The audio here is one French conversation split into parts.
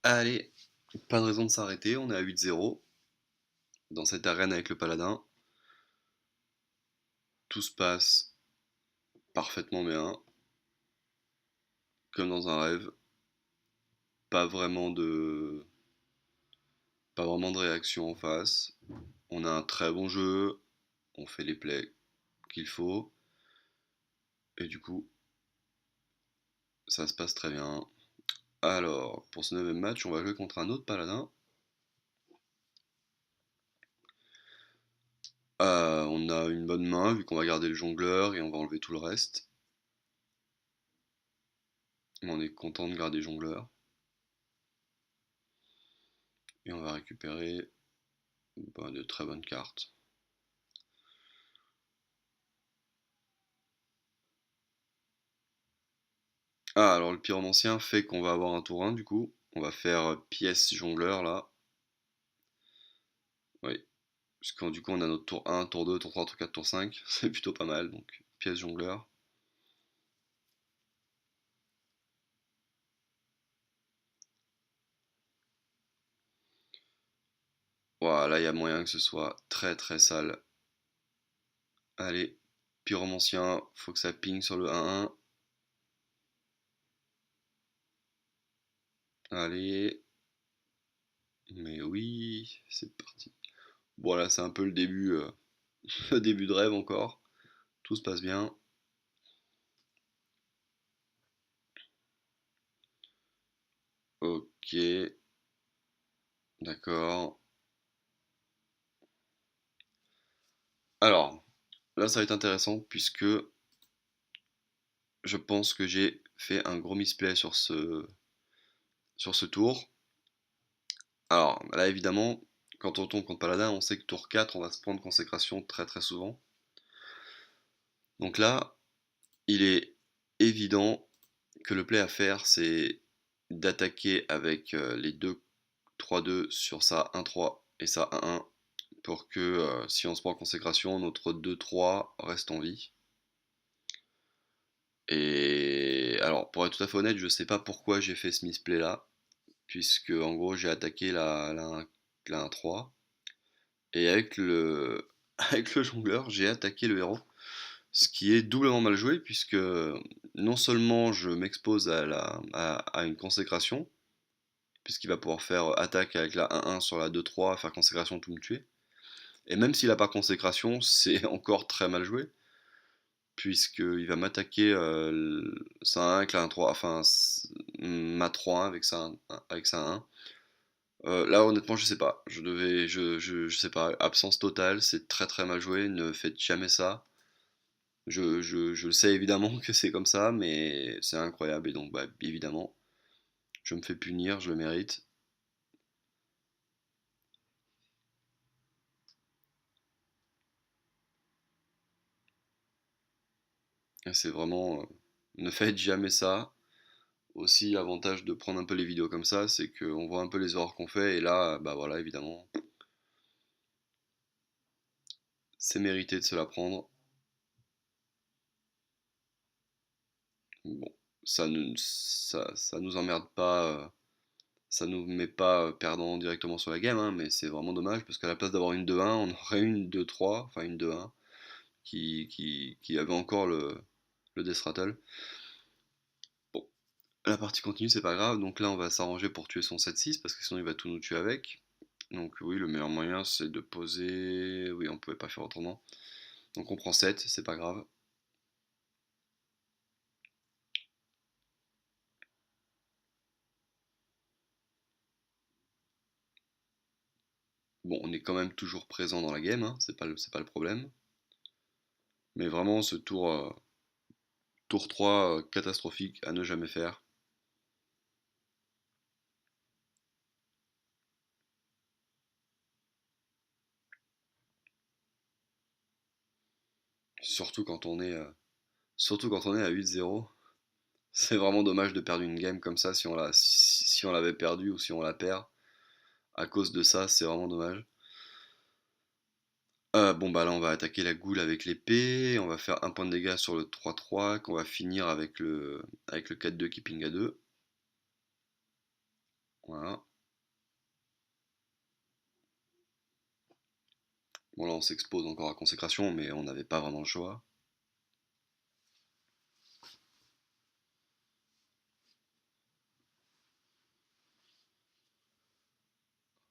Allez, pas de raison de s'arrêter, on est à 8-0 dans cette arène avec le paladin. Tout se passe parfaitement bien, comme dans un rêve. Pas vraiment de, pas vraiment de réaction en face. On a un très bon jeu, on fait les plays qu'il faut, et du coup, ça se passe très bien. Alors, pour ce 9ème match, on va jouer contre un autre paladin. On a une bonne main, vu qu'on va garder le jongleur et on va enlever tout le reste. Mais on est content de garder le jongleur. Et on va récupérer de très bonnes cartes. Ah, alors le pyromancien fait qu'on va avoir un tour 1 du coup. On va faire pièce jongleur là. Oui. Parce que du coup on a notre tour 1, tour 2, tour 3, tour 4, tour 5. C'est plutôt pas mal. Donc pièce jongleur. Voilà, là il y a moyen que ce soit très très sale. Allez, pyromancien, faut que ça ping sur le 1-1. Allez. Mais oui, c'est parti. Voilà, c'est un peu le début, le début de rêve encore. Tout se passe bien. Ok, d'accord. Alors, là ça va être intéressant puisque je pense que j'ai fait un gros misplay sur ce tour. Alors là évidemment, quand on tombe contre Paladin, on sait que tour 4, on va se prendre consécration très très souvent. Donc là, il est évident que le play à faire, c'est d'attaquer avec les deux 3-2 sur sa 1-3 et sa 1-1 pour que si on se prend consécration, notre 2-3 reste en vie. Et alors, pour être tout à fait honnête, je sais pas pourquoi j'ai fait ce misplay là, puisque en gros j'ai attaqué la 1-3, et avec le, avec le jongleur j'ai attaqué le héros, ce qui est doublement mal joué, puisque non seulement je m'expose à une consécration, puisqu'il va pouvoir faire attaque avec la 1-1 sur la 2-3, faire consécration, tout me tuer, et même s'il a pas consécration, c'est encore très mal joué, puisqu'il va m'attaquer sa 1 avec la 1-3, enfin ma 3-1 avec sa 1. Là honnêtement je sais pas, je sais pas, absence totale, c'est très très mal joué, ne faites jamais ça. Je le sais évidemment que c'est comme ça, mais c'est incroyable et donc bah évidemment, je me fais punir, je le mérite. Et c'est vraiment, ne faites jamais ça. Aussi l'avantage de prendre un peu les vidéos comme ça, c'est qu'on voit un peu les erreurs qu'on fait et là, bah voilà évidemment, c'est mérité de se la prendre. Bon, ça nous emmerde pas, ça nous met pas perdant directement sur la game, hein, mais c'est vraiment dommage parce qu'à la place d'avoir une 2-1, on aurait une 2-3, enfin une 2-1, qui avait encore le Death Rattle. Bon, la partie continue, c'est pas grave, donc là on va s'arranger pour tuer son 7-6 parce que sinon il va tout nous tuer avec. Donc oui, le meilleur moyen c'est de poser. Oui, on pouvait pas faire autrement. Donc on prend 7, c'est pas grave. Bon, on est quand même toujours présent dans la game, hein, c'est pas le problème. Mais vraiment, ce tour 3 catastrophique à ne jamais faire. Surtout quand on est, surtout quand on est à 8-0. C'est vraiment dommage de perdre une game comme ça si on l'avait perdu ou si on la perd. À cause de ça, c'est vraiment dommage. Bon bah là on va attaquer la goule avec l'épée, on va faire un point de dégâts sur le 3-3 qu'on va finir avec le 4-2 qui ping à 2. Voilà. Bon là on s'expose encore à consécration, mais on n'avait pas vraiment le choix.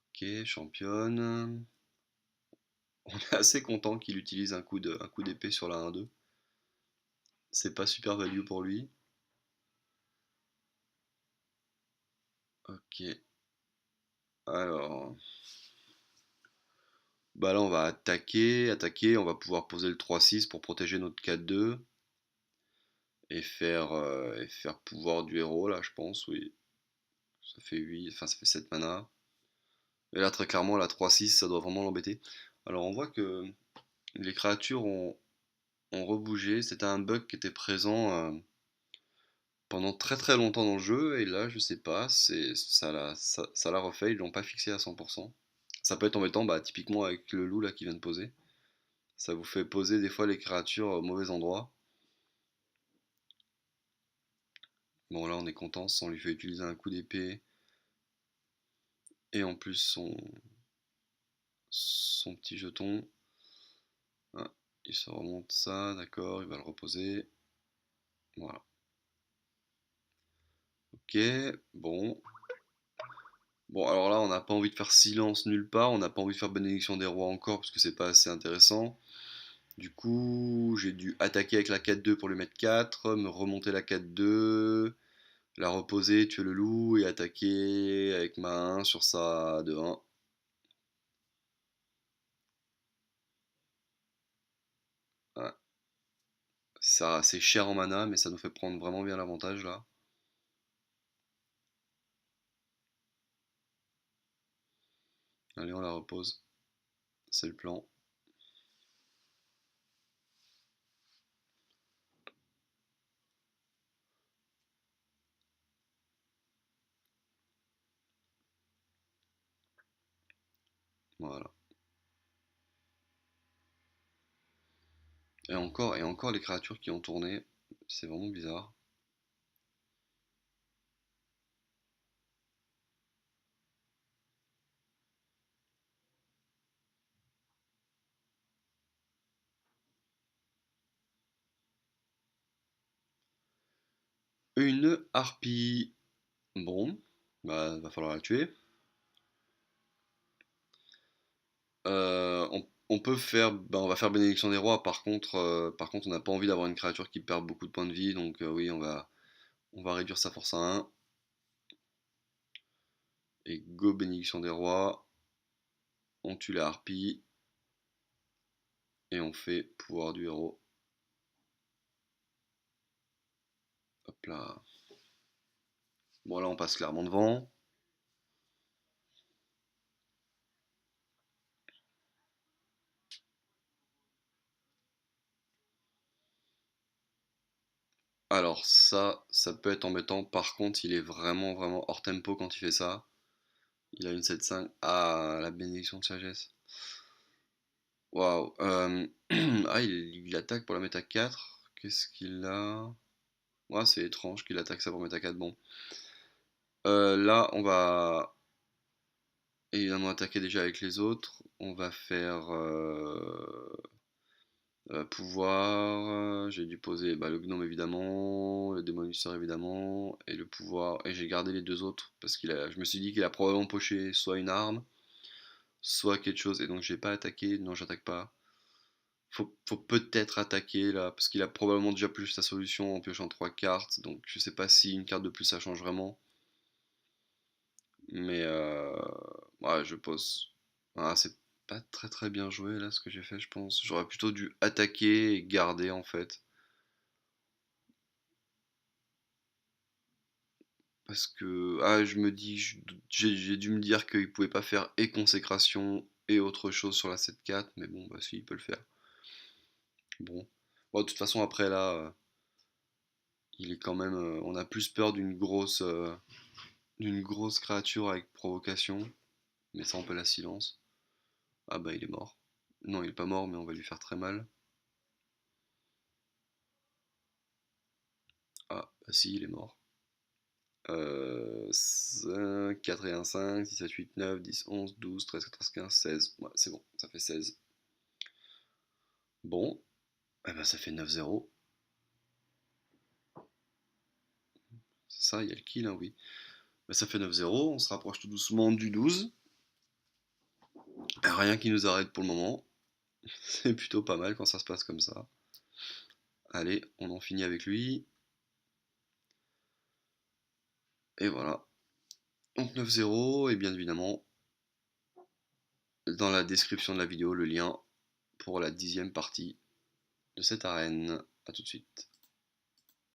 Ok, championne. On est assez content qu'il utilise un coup d'épée sur la 1-2. C'est pas super value pour lui. Ok. Alors. Bah là on va attaquer, on va pouvoir poser le 3-6 pour protéger notre 4-2. Et faire pouvoir du héros là je pense, oui. Ça fait 8, enfin ça fait 7 mana. Et là très clairement la 3-6 ça doit vraiment l'embêter. Alors on voit que les créatures ont rebougé, c'était un bug qui était présent pendant très très longtemps dans le jeu, et là je sais pas, ça l'a refait, ils l'ont pas fixé à 100%. Ça peut être embêtant, bah typiquement avec le loup là qui vient de poser. Ça vous fait poser des fois les créatures au mauvais endroit. Bon là on est content, on lui fait utiliser un coup d'épée, et en plus son petit jeton. Ah, il se remonte ça, d'accord, il va le reposer. Voilà. Ok, bon. Bon, alors là, on n'a pas envie de faire silence nulle part, on n'a pas envie de faire bénédiction des rois encore parce que c'est pas assez intéressant. Du coup, j'ai dû attaquer avec la 4-2 pour lui mettre 4, me remonter la 4-2, la reposer, tuer le loup et attaquer avec ma 1 sur sa 2-1. Ouais. Ça, c'est cher en mana, mais ça nous fait prendre vraiment bien l'avantage là. Allez, on la repose. C'est le plan. Voilà. Et encore les créatures qui ont tourné, c'est vraiment bizarre. Une harpie. Bon, bah va falloir la tuer. On peut faire, bah, on va faire bénédiction des rois. Par contre, on n'a pas envie d'avoir une créature qui perd beaucoup de points de vie, donc oui, on va réduire sa force à 1. Et go bénédiction des rois. On tue la harpie et on fait pouvoir du héros. Hop là. Bon là, on passe clairement devant. Alors ça peut être embêtant. Par contre, il est vraiment vraiment hors tempo quand il fait ça. Il a une 7-5. Ah, la bénédiction de sagesse. Waouh. Ah, il attaque pour la mettre à 4. Qu'est-ce qu'il a? Ouais, c'est étrange qu'il attaque ça pour mettre à 4. Bon. Là, on va évidemment attaquer déjà avec les autres. On va faire pouvoir. J'ai dû poser bah, le gnome évidemment, le démolisseur évidemment, et le pouvoir. Et j'ai gardé les deux autres parce je me suis dit qu'il a probablement poché soit une arme, soit quelque chose. Et donc j'ai pas attaqué. Non, j'attaque pas. Faut peut-être attaquer là, parce qu'il a probablement déjà plus sa solution en piochant 3 cartes, donc je sais pas si une carte de plus ça change vraiment. Mais ouais, je pose. Ah, c'est pas très très bien joué là ce que j'ai fait, je pense. J'aurais plutôt dû attaquer et garder en fait. Parce que, ah, je me dis, j'ai dû me dire qu'il pouvait pas faire et consécration et autre chose sur la 7-4, mais bon, bah si, il peut le faire. Bon. Bon, de toute façon, après là, il est quand même. On a plus peur d'une grosse créature avec provocation, mais ça on peut la silence. Ah bah il est mort. Non, il est pas mort, mais on va lui faire très mal. Ah, bah si, il est mort. 4 et 1, 5, 6, 7, 8, 9, 10, 11, 12, 13, 14, 15, 16. Ouais, c'est bon, ça fait 16. Bon, eh ben ça fait 9-0. C'est ça, il y a le kill, hein, oui. Ben, ça fait 9-0, on se rapproche tout doucement du 12. Rien qui nous arrête pour le moment. C'est plutôt pas mal quand ça se passe comme ça. Allez, on en finit avec lui. Et voilà. Donc 9-0, et bien évidemment, dans la description de la vidéo, le lien pour la 10e partie de cette arène. A tout de suite.